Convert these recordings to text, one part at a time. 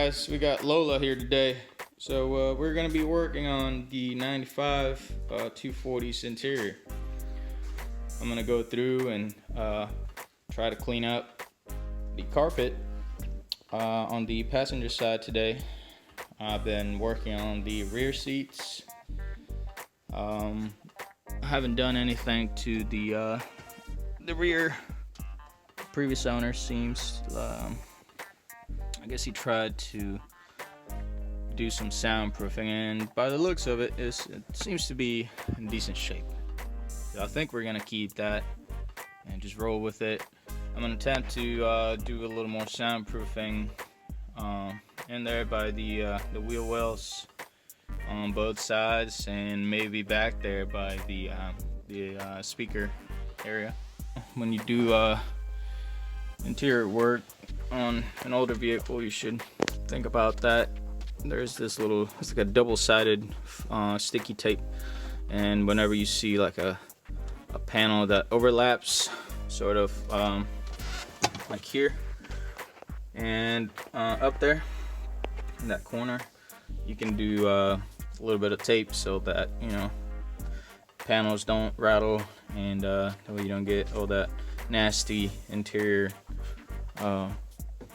guys, we got Lola here today. So we're gonna be working on the 95 240s interior. I'm gonna go through and try to clean up the carpet on the passenger side today. I've been working on the rear seats. I haven't done anything to the rear. Previous owner seems I guess he tried to do some soundproofing, and by the looks of it, it seems to be in decent shape. So I think we're gonna keep that and just roll with it. I'm gonna attempt to do a little more soundproofing in there by the wheel wells on both sides, and maybe back there by the speaker area. When you do interior work on an older vehicle, you should think about that. There's this little, it's like a double-sided sticky tape, and whenever you see like a panel that overlaps sort of like here and up there in that corner, you can do a little bit of tape so that, you know, panels don't rattle, and that way you don't get all that nasty interior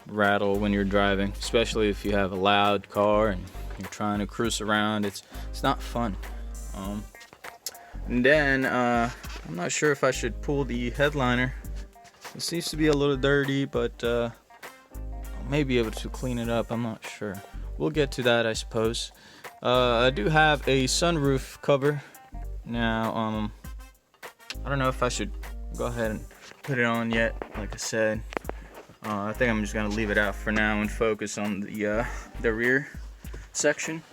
rattle when you're driving, especially if you have a loud car and you're trying to cruise around. It's not fun. And then I'm not sure if I should pull the headliner. It seems to be a little dirty, but I may be able to clean it up. I'm not sure. We'll get to that, I suppose. I do have a sunroof cover now. I don't know if I should go ahead and put it on yet. Like I said, I think I'm just gonna leave it out for now and focus on the rear section.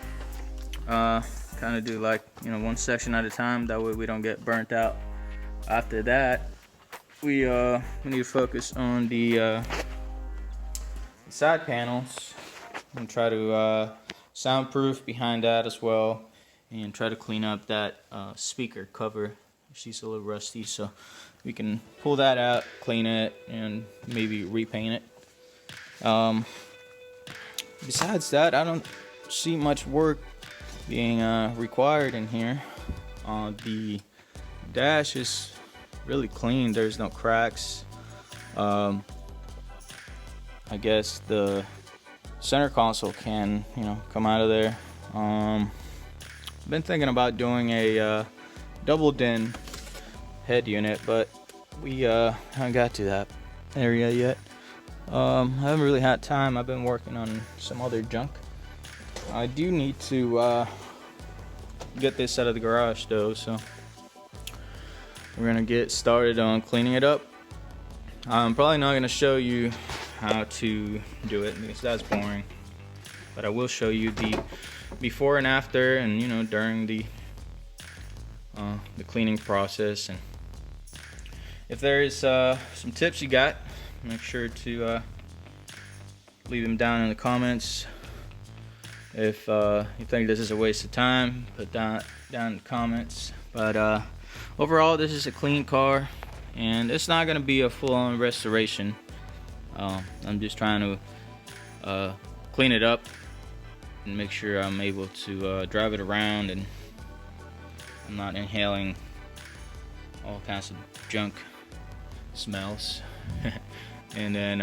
Kind of do, like, you know, one section at a time. That way we don't get burnt out. After that, we need to focus on the side panels and try to soundproof behind that as well, and try to clean up that speaker cover. She's a little rusty, so we can pull that out, clean it, and maybe repaint it. Besides that, I don't see much work being required in here. The dash is really clean. There's no cracks. I guess the center console can, you know, come out of there. I've been thinking about doing a double din head unit, but we haven't got to that area yet. I haven't really had time. I've been working on some other junk. I do need to get this out of the garage though, so we're gonna get started on cleaning it up. I'm probably not gonna show you how to do it because that's boring, but I will show you the before and after, and, you know, during the cleaning process. And if there's some tips you got, make sure to leave them down in the comments. If you think this is a waste of time, put down in the comments. But overall, this is a clean car, and it's not going to be a full-on restoration. I'm just trying to clean it up and make sure I'm able to drive it around, and I'm not inhaling all kinds of junk smells. And then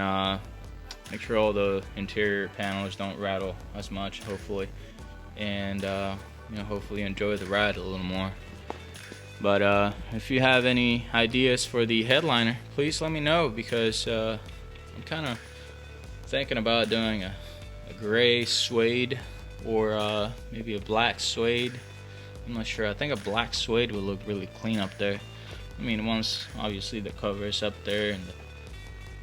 make sure all the interior panels don't rattle as much, hopefully, and you know, hopefully enjoy the ride a little more. But if you have any ideas for the headliner, please let me know, because I'm kind of thinking about doing a gray suede, or maybe a black suede. I'm not sure. I think a black suede would look really clean up there. I mean, once obviously the cover is up there and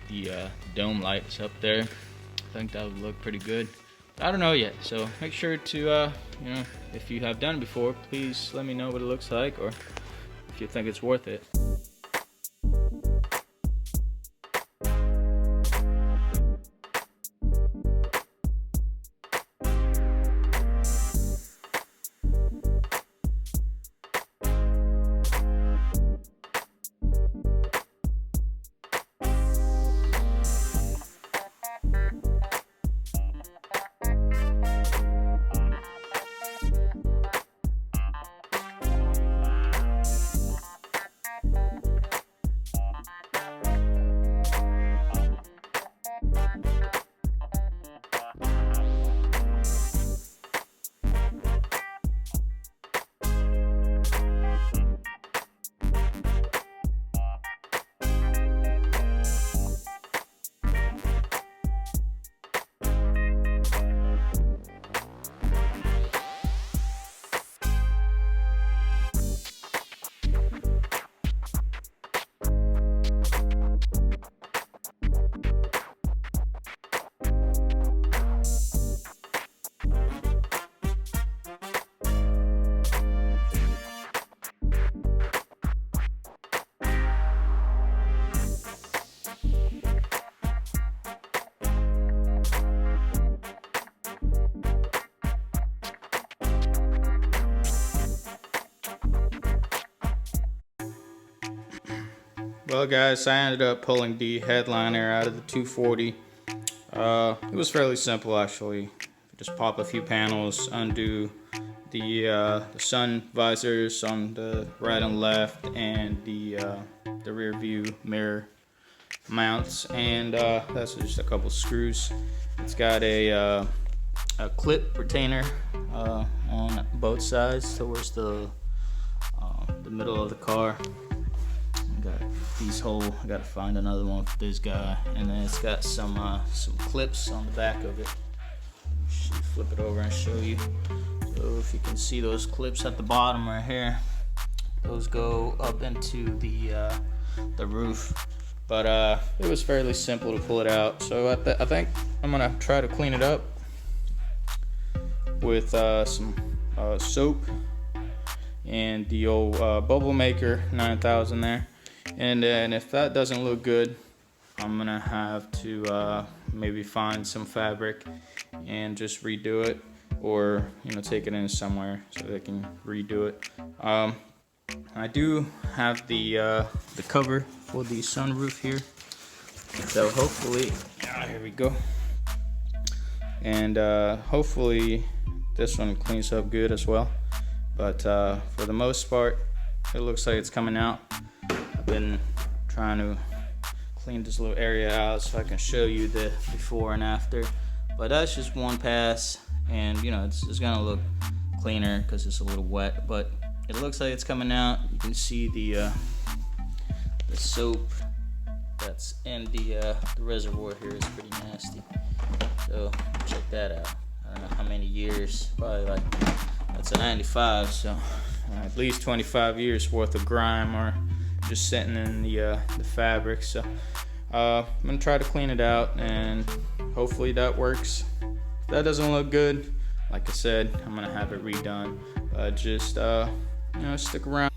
the dome light is up there, I think that would look pretty good. But I don't know yet, so make sure to you know, if you have done it before, please let me know what it looks like, or if you think it's worth it. Well guys, I ended up pulling the headliner out of the 240. It was fairly simple actually. Just pop a few panels, undo the sun visors on the right and left, and the rear view mirror mounts, and that's just a couple screws. It's got a clip retainer on both sides towards the middle of the car. Got these holes. I gotta find another one for this guy, and then it's got some clips on the back of it. Should flip it over and show you. So if you can see those clips at the bottom right here, those go up into the roof. But it was fairly simple to pull it out. So I think I'm gonna try to clean it up with some soap and the old bubble maker 9000 there. And then if that doesn't look good, I'm gonna have to maybe find some fabric and just redo it, or take it in somewhere so they can redo it. I do have the cover for the sunroof here, so hopefully, here we go. And hopefully this one cleans up good as well. But for the most part, it looks like it's coming out. I've been trying to clean this little area out so I can show you the before and after. But that's just one pass, and it's gonna look cleaner because it's a little wet. But it looks like it's coming out. You can see the soap that's in the reservoir here is pretty nasty. So check that out. I don't know how many years, probably like, that's a 95, so at least 25 years worth of grime or just sitting in the fabric. So I'm gonna try to clean it out, and hopefully that works. If that doesn't look good, like I said, I'm gonna have it redone. Just stick around.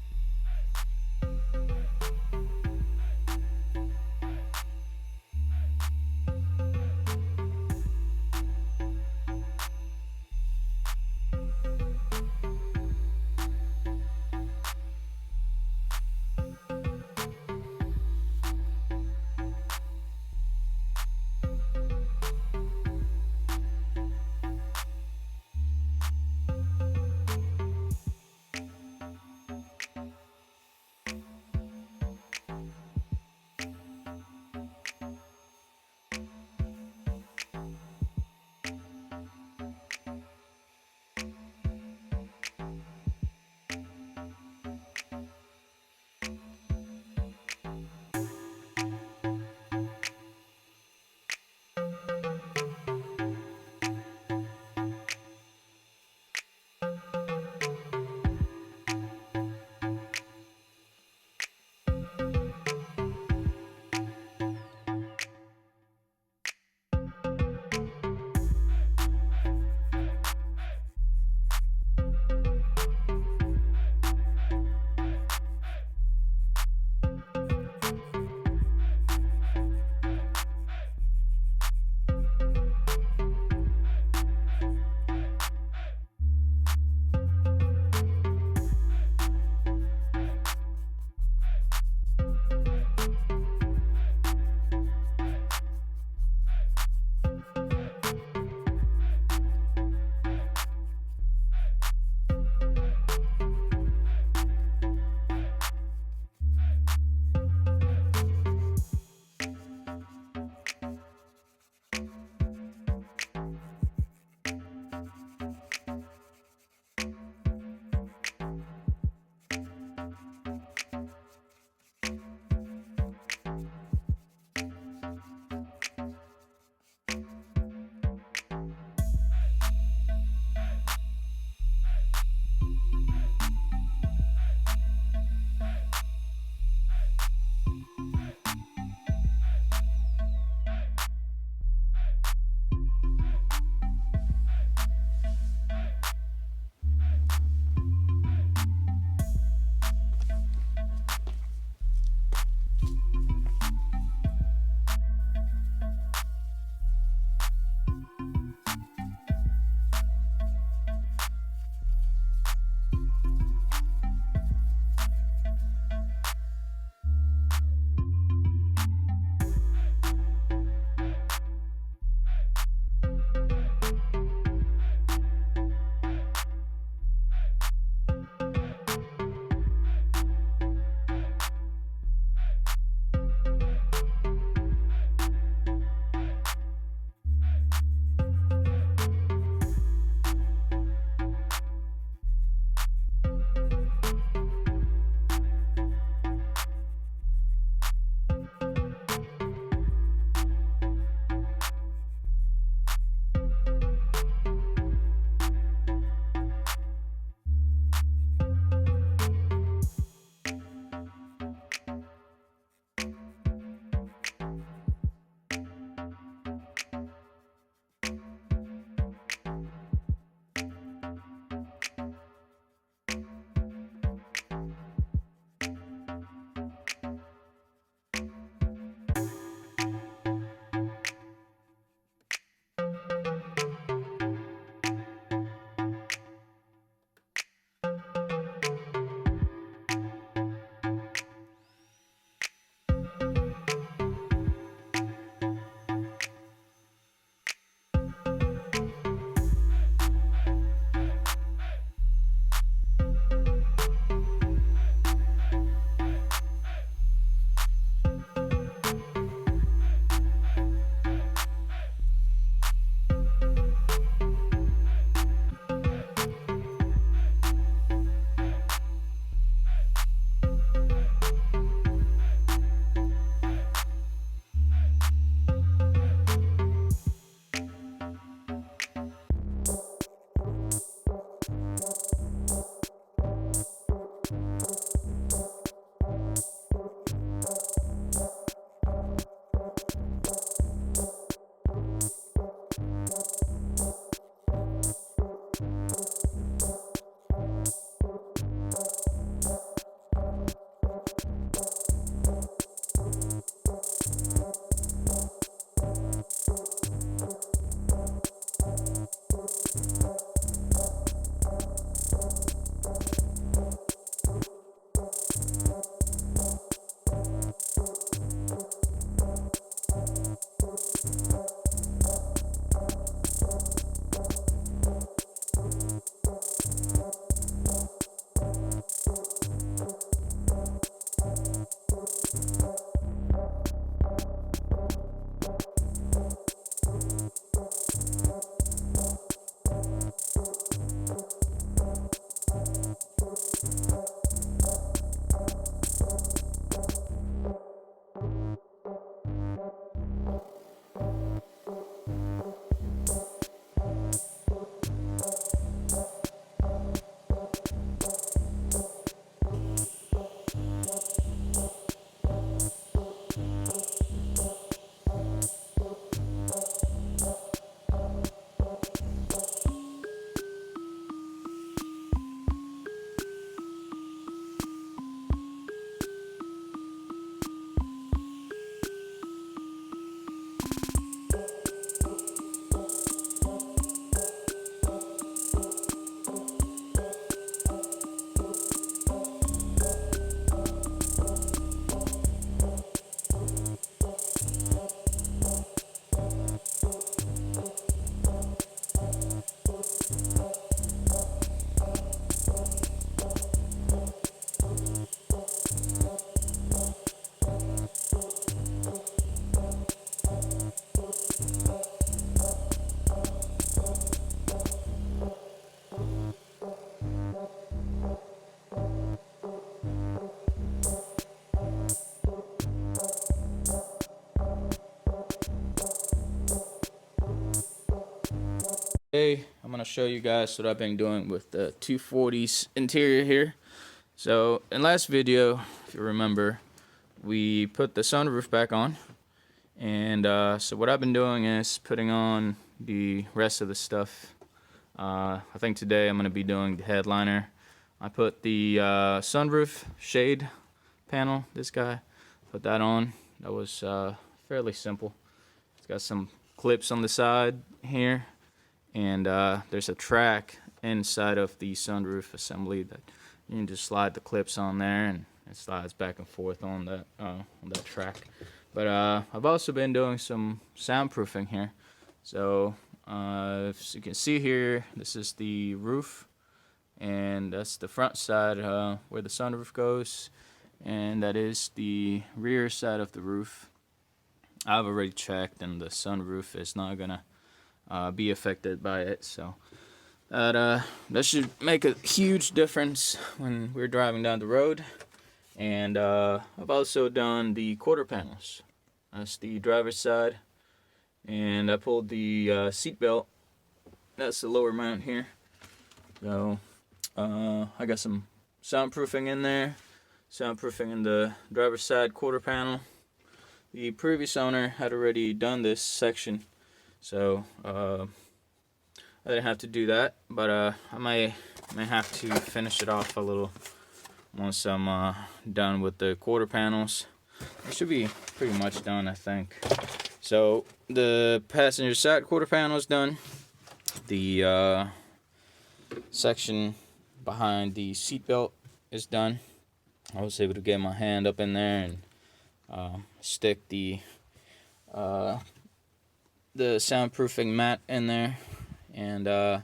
Today I'm going to show you guys what I've been doing with the 240's interior here. So in last video, if you remember, we put the sunroof back on, and so what I've been doing is putting on the rest of the stuff. I think today I'm going to be doing the headliner. I put the sunroof shade panel, this guy, put that on. That was fairly simple. It's got some clips on the side here, and there's a track inside of the sunroof assembly that you can just slide the clips on there, and it slides back and forth on that track. But I've also been doing some soundproofing here. So as you can see here, this is the roof, and that's the front side where the sunroof goes, and that is the rear side of the roof. I've already checked, and the sunroof is not gonna be affected by it, so that should make a huge difference when we're driving down the road. And I've also done the quarter panels. That's the driver's side, and I pulled the seat belt. That's the lower mount here. So I got some soundproofing in there, soundproofing in the driver's side quarter panel. The previous owner had already done this section, so I didn't have to do that, but I may have to finish it off a little once I'm done with the quarter panels. It should be pretty much done, I think. So the passenger side quarter panel is done. The section behind the seat belt is done. I was able to get my hand up in there and stick the soundproofing mat in there, and I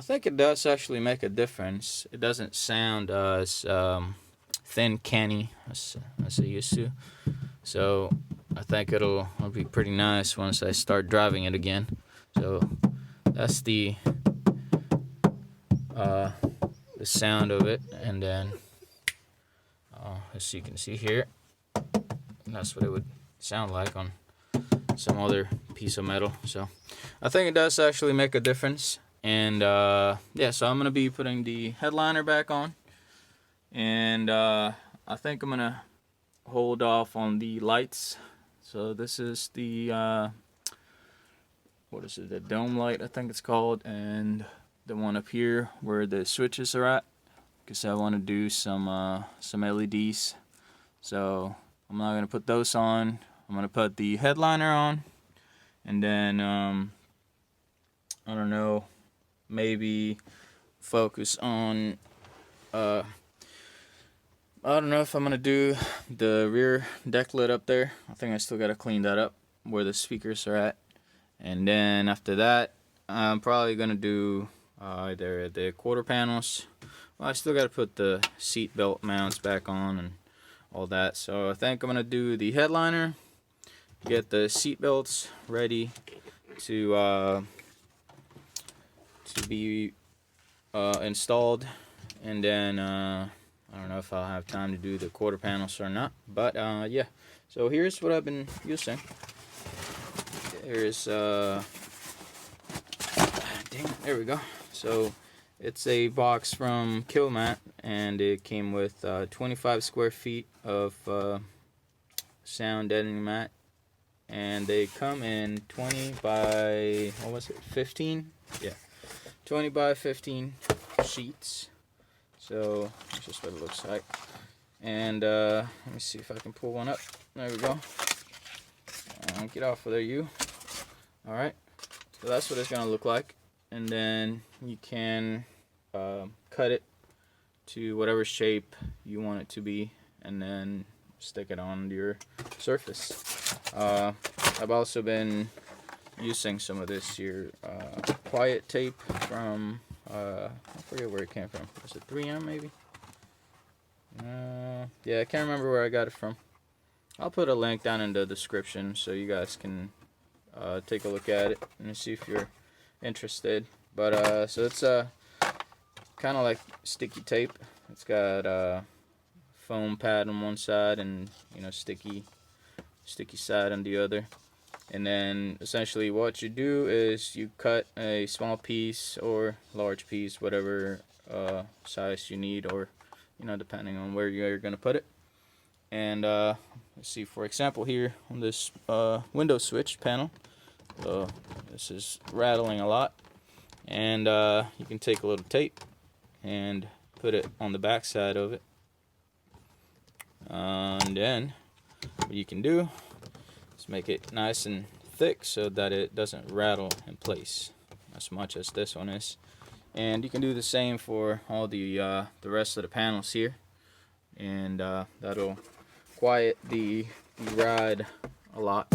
think it does actually make a difference. It doesn't sound as thin canny as it used to, so I think it'll be pretty nice once I start driving it again. So that's the sound of it, and then as you can see here, that's what it would sound like on some other piece of metal. So I think it does actually make a difference. And yeah, so I'm gonna be putting the headliner back on, and I think I'm gonna hold off on the lights. So this is the what is it, the dome light, I think it's called, and the one up here where the switches are at, because I want to do some LEDs. So I'm not gonna put those on. I'm gonna put the headliner on, and then I don't know, maybe focus on I don't know if I'm gonna do the rear deck lid up there. I think I still gotta clean that up where the speakers are at, and then after that I'm probably gonna do either the quarter panels. Well, I still gotta put the seat belt mounts back on and all that, so I think I'm gonna do the headliner, get the seat belts ready to be installed, and then I don't know if I'll have time to do the quarter panels or not, but yeah. So here's what I've been using. There's there we go. So it's a box from Killmat, and it came with 25 square feet of sound deadening mat, and they come in 20 by, what was it, 15? Yeah, 20 by 15 sheets. So that's just what it looks like. And let me see if I can pull one up. There we go. Get off of there, you. Alright, so that's what it's gonna look like, and then you can cut it to whatever shape you want it to be, and then stick it on your surface. I've also been using some of this here quiet tape from I forget where it came from. Was it 3M maybe? Yeah, I can't remember where I got it from. I'll put a link down in the description so you guys can take a look at it and see if you're interested. But so it's kind of like sticky tape. It's got foam pad on one side and, you know, sticky side on the other. And then essentially what you do is you cut a small piece or large piece, whatever size you need, or depending on where you're gonna put it. And let's see, for example, here on this window switch panel, this is rattling a lot, and you can take a little tape and put it on the back side of it, and then what you can do is make it nice and thick so that it doesn't rattle in place as much as this one is. And you can do the same for all the rest of the panels here, and that'll quiet the ride a lot.